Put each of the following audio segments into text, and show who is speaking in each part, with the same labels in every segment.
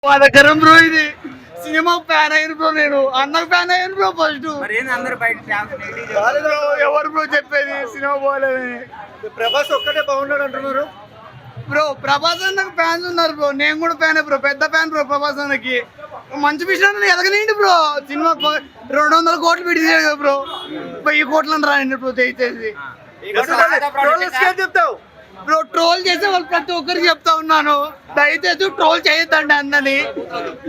Speaker 1: బాధాకరం బ్రో ఇది. Cinema fan అయిన బ్రో, నేను అన్నకు ఫ్యాన్ అయ్యాను బ్రో ఫస్ట్. బ్రో ఎవరు బ్రో చెప్పేది సినిమా పోలేదని?
Speaker 2: ప్రభాస్ ఒక్కటే బాగున్నాడు అంటున్నారు
Speaker 1: బ్రో ప్రభాస్ అన్నకు ఫ్యాన్స్ ఉన్నారు బ్రో, నేను కూడా ఫ్యాన్ బ్రో, పెద్ద ఫ్యాన్ బ్రో ప్రభాస్ అన్నకి. మంచి విషయం ఎదగనేయండి బ్రో, సినిమా 200 కోట్లు పెట్టి బ్రో, 1000 కోట్లు రాయండి బ్రో దయచేసి.
Speaker 2: చెప్తావు
Speaker 1: బ్రో ట్రోల్ చేసే వాళ్ళు ప్రతి ఒక్కరికి చెప్తా ఉన్నాను, దయచేసి ట్రోల్ చేయొద్దండి అన్నని.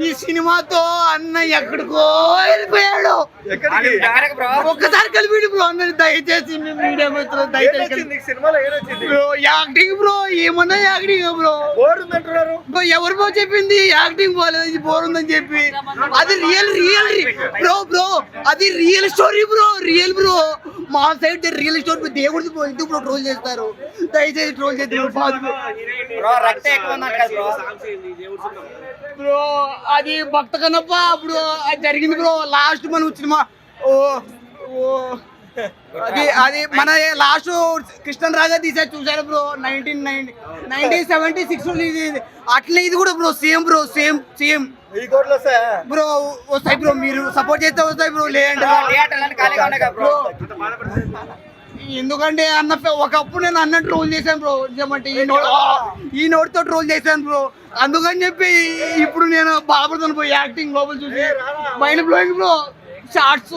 Speaker 1: ఈ సినిమాతో అన్న ఎక్కడికో వెళ్ళిపోయాడు, ఒక్కసారి కలిపి బ్రో అన్నని దయచేసి. మీడియా మిత్రులు దయచేసి.
Speaker 2: సినిమాలో ఏదొచ్చింది
Speaker 1: బ్రో యాక్టింగ్ బ్రో, ఏమన్నా యాక్టింగ్ బ్రో.
Speaker 2: బోర్ ఉందంటున్నారు
Speaker 1: బ్రో ఎవరు బ్రో చెప్పింది యాక్టింగ్ బాగాలేదు, ఇది బోర్ ఉందని చెప్పి? అది రియల్ బ్రో, అది real story bro, real bro. మా సైడ్ రియల్ స్టోరీ, దేవుడిది బ్రో, ఎందుకు బ్రో ట్రోల్ చేస్తారు? దయచేసి ట్రోల్ చేద్దాం బ్రో. అది భక్త కన్నప్ప అప్పుడు అది జరిగింది బ్రో. లాస్ట్ మనం సినిమా అది మన లాస్ట్ కృష్ణన్ రాజా తీసా చూసాడు బ్రో, 1976 ఇది. అట్లే ఇది కూడా bro, same bro, same bro. వస్తాయి బ్రో, మీరు సపోర్ట్ చేస్తే వస్తాయి బ్రో, లేదంటే బ్రో. ఎందుకంటే అన్న ఒకప్పుడు నేను అన్న ట్రోల్ చేశాను బ్రో, నిజమంటే ఈ నోటితో ట్రోల్ చేశాను బ్రో. అందుకని చెప్పి ఇప్పుడు నేను బాధపడుతాను బ్రో. యాక్టింగ్ లోపల చూసి మైండ్ బ్లోయింగ్ బ్రో. షార్ట్స్